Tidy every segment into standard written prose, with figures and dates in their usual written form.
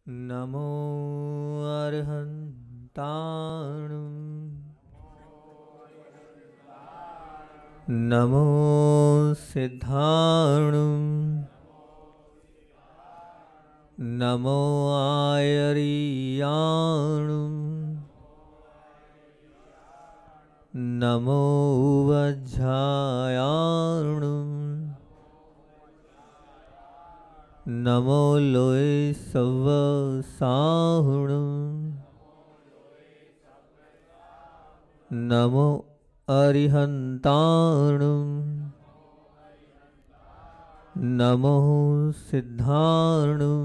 नमो अर्हन्ताणं नमो सिद्धाणं नमो आयर्याणं नमो वज्झायाणं नमो लोय सव साहुणं नमो अरिहन्ताणं नमो सिद्धाणं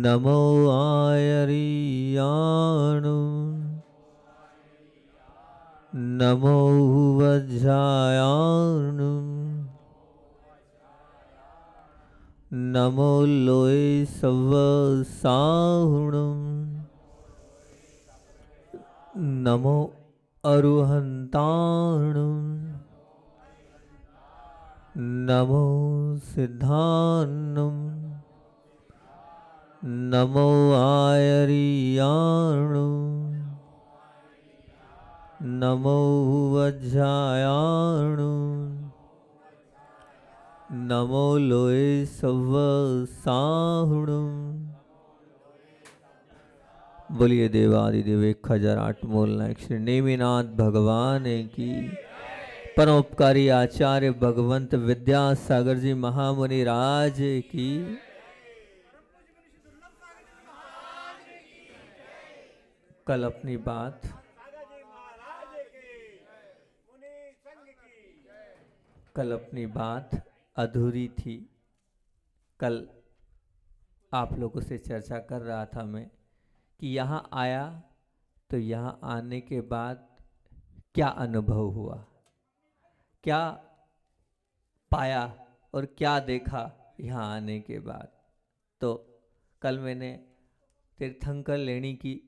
नमो आयर्याणं नमो वज्झायाणं नमो लोय सव साहुणं नमो अरुहन्ताणं नमो सिद्धान्नं नमो आयर्याणं नमो वज्झायाणं नमो लोय सव साहुणं। बोलिए देवादिदेव 1008 मूल नायक श्री नेमिनाथ भगवान की। परोपकारी आचार्य भगवंत विद्यासागर जी महामुनि राज की। कल अपनी बात अधूरी थी। कल आप लोगों से चर्चा कर रहा था मैं कि यहाँ आया तो यहाँ आने के बाद क्या अनुभव हुआ, क्या पाया और क्या देखा यहाँ आने के बाद। तो कल मैंने तीर्थंकर लेणी की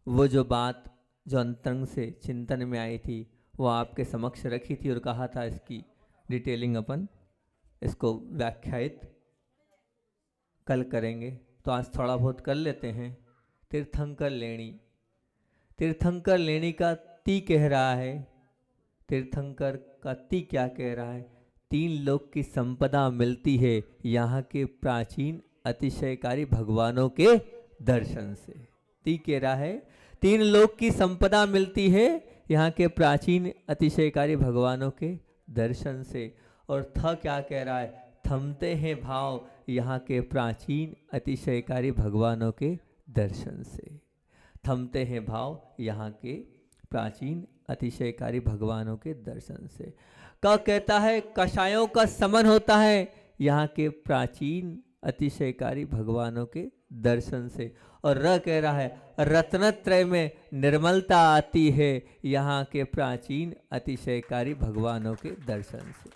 वो जो बात जो अंतरंग से चिंतन में आई थी वो आपके समक्ष रखी थी और कहा था इसकी डिटेलिंग अपन इसको व्याख्यायित कल करेंगे। तो आज थोड़ा बहुत कर लेते हैं। तीर्थंकर लेणी का ती कह रहा है। तीर्थंकर का ती क्या कह रहा है? 3 लोक की संपदा मिलती है यहाँ के प्राचीन अतिशयकारी भगवानों के दर्शन से। ती कह रहा है 3 लोक की संपदा मिलती है यहाँ के प्राचीन अतिशयकारी भगवानों के दर्शन से। और थ क्या कह रहा है? थमते हैं भाव यहाँ के प्राचीन अतिशयकारी भगवानों के दर्शन से। थमते हैं भाव यहाँ के प्राचीन अतिशयकारी भगवानों के दर्शन से। का कहता है कषायों का समन होता है यहाँ के प्राचीन अतिशयकारी भगवानों के दर्शन से। और र कह रहा है रत्नत्रय में निर्मलता आती है यहाँ के प्राचीन अतिशयकारी भगवानों के दर्शन से।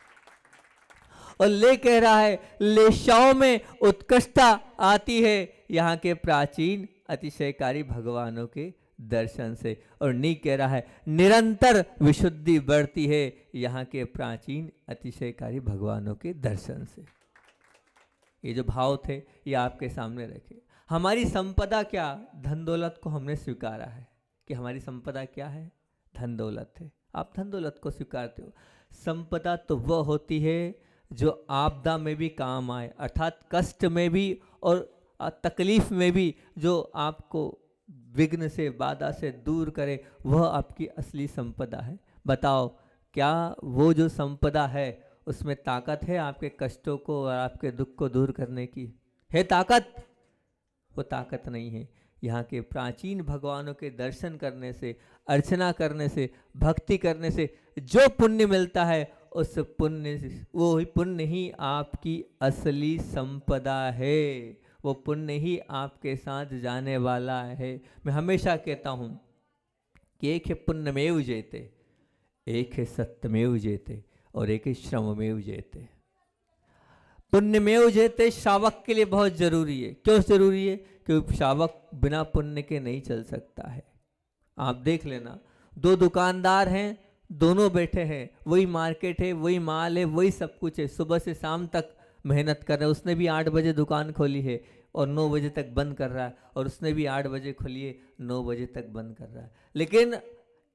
और ले कह रहा है लेशाओं में उत्कृष्टता आती है यहाँ के प्राचीन अतिशयकारी भगवानों के दर्शन से। और नी कह रहा है निरंतर विशुद्धि बढ़ती है यहाँ के प्राचीन अतिशयकारी भगवानों के दर्शन से। ये जो भाव थे ये आपके सामने रखे। हमारी संपदा क्या? धन दौलत को हमने स्वीकारा है कि हमारी संपदा क्या है? धन दौलत है। आप धन दौलत को स्वीकारते हो। संपदा तो वह होती है जो आपदा में भी काम आए, अर्थात कष्ट में भी और तकलीफ में भी जो आपको विघ्न से बाधा से दूर करे, वह आपकी असली संपदा है। बताओ क्या वो जो संपदा है उसमें ताकत है आपके कष्टों को और आपके दुख को दूर करने की? है ताकत? वो ताकत नहीं है। यहाँ के प्राचीन भगवानों के दर्शन करने से, अर्चना करने से, भक्ति करने से जो पुण्य मिलता है उस पुण्य, वो पुण्य ही आपकी असली संपदा है। वो पुण्य ही आपके साथ जाने वाला है। मैं हमेशा कहता हूँ कि एक है पुण्यमेव जयते, एक है सत्यमेव जयते और एक है श्रममेव जयते। पुण्यमेव जयते श्रावक के लिए बहुत जरूरी है। क्यों जरूरी है? क्योंकि श्रावक बिना पुण्य के नहीं चल सकता है। आप देख लेना, 2 दुकानदार हैं, दोनों बैठे हैं, वही मार्केट है, वही माल है, वही सब कुछ है, सुबह से शाम तक मेहनत कर रहा है, उसने भी 8 बजे दुकान खोली है और 9 बजे तक बंद कर रहा है, और उसने भी 8 बजे खोली है, 9 बजे तक बंद कर रहा है। लेकिन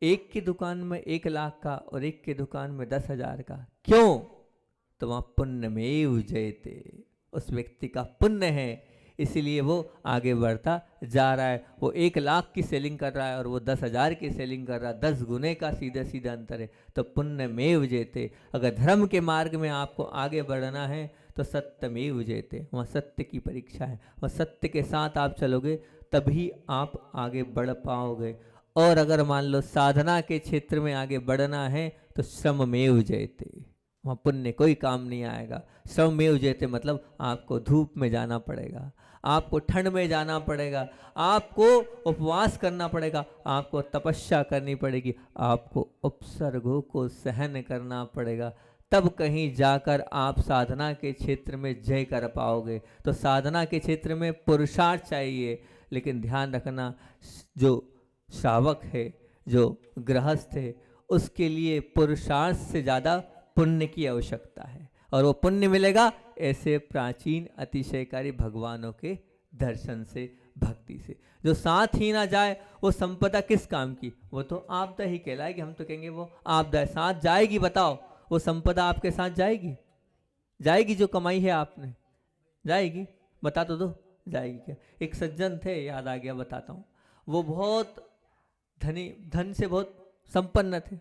एक की दुकान में 1 लाख का और एक की दुकान में 10,000 का, क्यों? तो वहाँ पुण्यमेव जयते, उस व्यक्ति का पुण्य है, इसीलिए वो आगे बढ़ता जा रहा है। वो 1 लाख की सेलिंग कर रहा है और वो 10,000 की सेलिंग कर रहा है, 10 गुने का सीधा सीधा अंतर है। तो पुण्यमेव जयते। अगर धर्म के मार्ग में आपको आगे बढ़ना है तो सत्यमेव जयते, वहाँ सत्य की परीक्षा है, वहाँ सत्य के साथ आप चलोगे तभी आप आगे बढ़ पाओगे। और अगर मान लो साधना के क्षेत्र में आगे बढ़ना है तो श्रममेव जयते, वहाँ पुण्य कोई काम नहीं आएगा। श्रममेव जयते मतलब आपको धूप में जाना पड़ेगा, आपको ठंड में जाना पड़ेगा, आपको उपवास करना पड़ेगा, आपको तपस्या करनी पड़ेगी, आपको उपसर्गों को सहन करना पड़ेगा, तब कहीं जाकर आप साधना के क्षेत्र में जय कर पाओगे। तो साधना के क्षेत्र में पुरुषार्थ चाहिए, लेकिन ध्यान रखना जो श्रावक है, जो गृहस्थ है, उसके लिए पुरुषार्थ से ज़्यादा पुण्य की आवश्यकता है, और वो पुण्य मिलेगा ऐसे प्राचीन अतिशयकारी भगवानों के दर्शन से, भक्ति से। जो साथ ही ना जाए वो संपदा किस काम की, वो तो आपदा ही कहलाएगी। हम तो कहेंगे वो आपदा है, साथ जाएगी, बताओ वो संपदा आपके साथ जाएगी? जाएगी? जो कमाई है आपने जाएगी? बता तो दो, जाएगी क्या? एक सज्जन थे, याद आ गया, बताता हूँ। वो बहुत धनी, धन से बहुत संपन्न थे।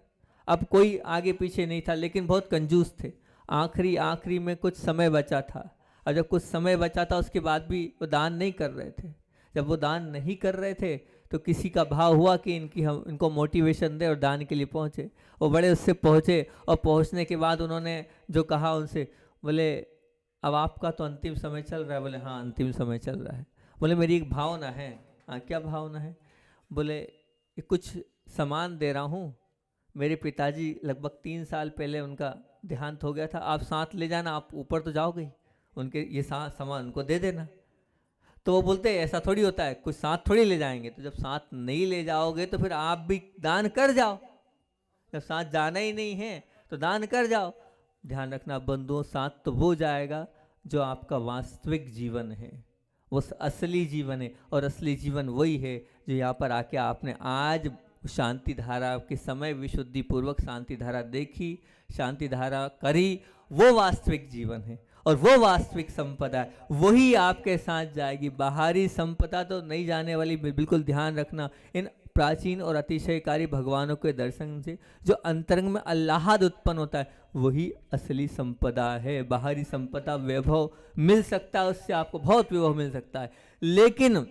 अब कोई आगे पीछे नहीं था, लेकिन बहुत कंजूस थे। आखिरी में कुछ समय बचा था, और जब कुछ समय बचा था उसके बाद भी वो दान नहीं कर रहे थे। जब वो दान नहीं कर रहे थे तो किसी का भाव हुआ कि इनको मोटिवेशन दे और दान के लिए पहुँचे। वो बड़े उससे पहुँचे, और पहुँचने के बाद उन्होंने जो कहा उनसे, बोले अब आपका तो अंतिम समय चल रहा है। बोले हाँ अंतिम समय चल रहा है। बोले मेरी एक भावना है। हाँ क्या भावना है? बोले कुछ सामान दे रहा हूँ, मेरे पिताजी लगभग 3 साल पहले उनका देहांत हो गया था, आप साथ ले जाना, आप ऊपर तो जाओगे, उनके ये सामान उनको दे देना। तो वो बोलते हैं ऐसा थोड़ी होता है, कुछ साथ थोड़ी ले जाएंगे। तो जब साथ नहीं ले जाओगे तो फिर आप भी दान कर जाओ, जब साथ जाना ही नहीं है तो दान कर जाओ। ध्यान रखना बंधुओं, साथ तो वो जाएगा जो आपका वास्तविक जीवन है, वो असली जीवन है। और असली जीवन वही है जो यहाँ पर आके आपने आज शांति धारा के समय विशुद्धि पूर्वक शांति धारा देखी, शांति धारा करी, वो वास्तविक जीवन है और वो वास्तविक संपदा है, वही आपके साथ जाएगी। बाहरी संपदा तो नहीं जाने वाली। बिल्कुल ध्यान रखना, इन प्राचीन और अतिशयकारी भगवानों के दर्शन से जो अंतरंग में अल्लाहद उत्पन्न होता है वही असली संपदा है। बाहरी संपदा वैभव मिल सकता है, उससे आपको बहुत वैभव मिल सकता है, लेकिन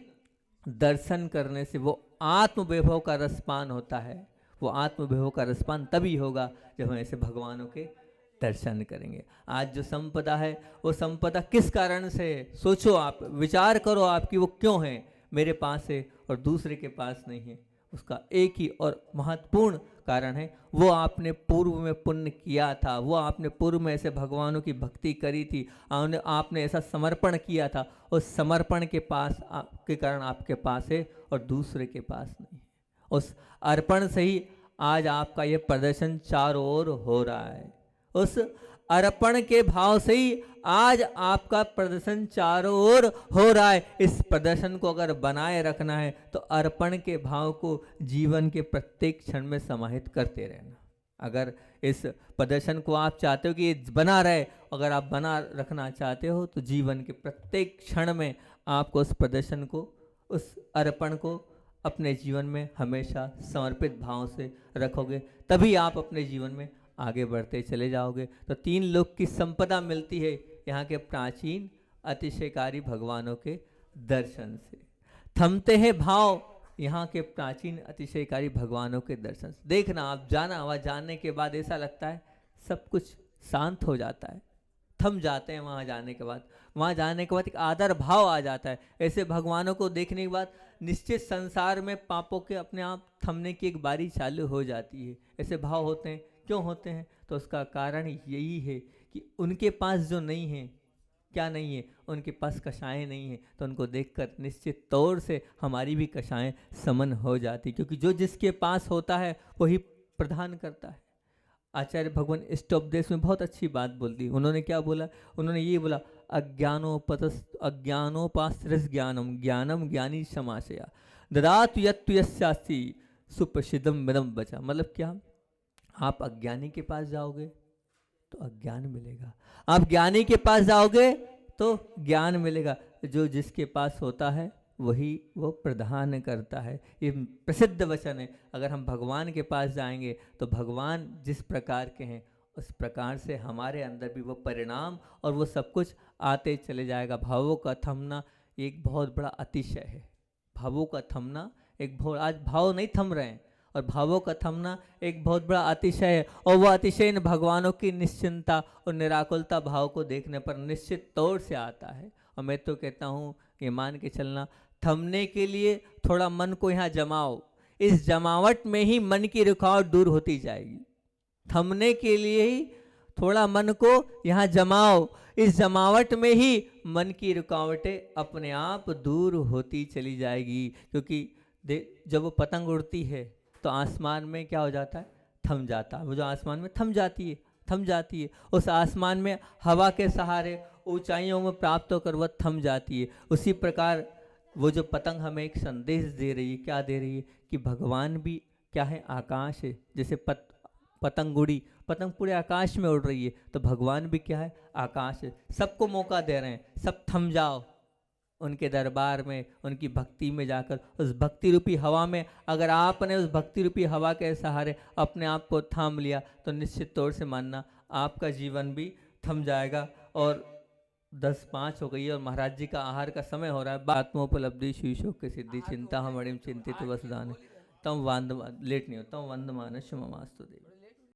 दर्शन करने से वो आत्म वैभव का रसपान होता है। वो आत्म वैभव का रसपान तभी होगा जब हम ऐसे भगवानों के दर्शन करेंगे। आज जो संपदा है वो संपदा किस कारण से है? सोचो, आप विचार करो आपकी वो क्यों है, मेरे पास है और दूसरे के पास नहीं है। उसका एक ही और महत्वपूर्ण कारण है, वो आपने पूर्व में पुण्य किया था, वो आपने पूर्व में ऐसे भगवानों की भक्ति करी थी, आपने ऐसा समर्पण किया था, उस समर्पण के पास के कारण आपके पास है और दूसरे के पास नहीं है। उस अर्पण से ही आज आपका ये प्रदर्शन चारों ओर हो रहा है। उस अर्पण के भाव से ही आज आपका प्रदर्शन चारों ओर हो रहा है। इस प्रदर्शन को अगर बनाए रखना है तो अर्पण के भाव को जीवन के प्रत्येक क्षण में समाहित करते रहना। अगर इस प्रदर्शन को आप चाहते हो कि ये बना रहे, अगर आप बना रखना चाहते हो तो जीवन के प्रत्येक क्षण में आपको उस प्रदर्शन को, उस अर्पण को अपने जीवन में हमेशा समर्पित भाव से रखोगे, तभी आप अपने जीवन में आगे बढ़ते चले जाओगे। तो 3 लोक की संपदा मिलती है यहाँ के प्राचीन अतिशयकारी भगवानों के दर्शन से। थमते हैं भाव यहाँ के प्राचीन अतिशयकारी भगवानों के दर्शन से। देखना आप, जाना, वहाँ जानने के बाद ऐसा लगता है सब कुछ शांत हो जाता है, थम जाते हैं वहाँ जाने के बाद। वहाँ जाने के बाद एक आदर भाव आ जाता है। ऐसे भगवानों को देखने के बाद निश्चित संसार में पापों के अपने आप थमने की एक बारी चालू हो जाती है। ऐसे भाव होते हैं। क्यों होते हैं? तो उसका कारण यही है कि उनके पास जो नहीं है, क्या नहीं है, उनके पास कषाएं नहीं है, तो उनको देखकर निश्चित तौर से हमारी भी कषाएं समन हो जाती, क्योंकि जो जिसके पास होता है वही प्रदान करता है। आचार्य भगवान इष्टोपदेश में बहुत अच्छी बात बोलती। उन्होंने क्या बोला? उन्होंने ये बोला, अज्ञानोपाश्रस ज्ञानम ज्ञानम ज्ञानी समाशया ददातु यत्तु यस्यास्ति सुप्रसिद्धम मिदम बचा। मतलब क्या, आप अज्ञानी के पास जाओगे तो अज्ञान मिलेगा, आप ज्ञानी के पास जाओगे तो ज्ञान मिलेगा। जो जिसके पास होता है वही वो प्रदान करता है, ये प्रसिद्ध वचन है। अगर हम भगवान के पास जाएंगे तो भगवान जिस प्रकार के हैं उस प्रकार से हमारे अंदर भी वो परिणाम और वो सब कुछ आते चले जाएगा। भावों का थमना एक बहुत बड़ा अतिशय है। भावों का थमना एक बहुत, आज भाव नहीं थम रहे हैं, और भावों का थमना एक बहुत बड़ा अतिशय है। और वह अतिशय इन भगवानों की निश्चिंता और निराकुलता भाव को देखने पर निश्चित तौर से आता है। और मैं तो कहता हूँ ये मान के चलना, थमने के लिए थोड़ा मन को यहाँ जमाओ, इस जमावट में ही मन की रुकावट दूर होती जाएगी। थमने के लिए ही थोड़ा मन को यहाँ जमाओ, इस जमावट में ही मन की रुकावटें अपने आप दूर होती चली जाएगी। क्योंकि जब वो पतंग उड़ती है तो आसमान में क्या हो जाता है, थम जाता है। वो जो आसमान में थम जाती है, उस आसमान में हवा के सहारे ऊंचाइयों में प्राप्त होकर वह थम जाती है। उसी प्रकार वो जो पतंग हमें एक संदेश दे रही है, क्या दे रही है कि भगवान भी क्या है, आकाश है। जैसे पतंग उड़ी, पतंग पूरे आकाश में उड़ रही है, तो भगवान भी क्या है, आकाश है। सबको मौका दे रहे हैं, सब थम जाओ उनके दरबार में, उनकी भक्ति में जाकर। उस भक्ति रूपी हवा में अगर आपने उस भक्ति रूपी हवा के सहारे अपने आप को थाम लिया तो निश्चित तौर से मानना आपका जीवन भी थम जाएगा। और 10:05 हो गई है और महाराज जी का आहार का समय हो रहा है। आत्मोपलब्धि शीशोक के सिद्धि चिंता हम अड़िम चिंतित वसदान तम वांद लेट नहीं होता वंदमान ममास्तु देव।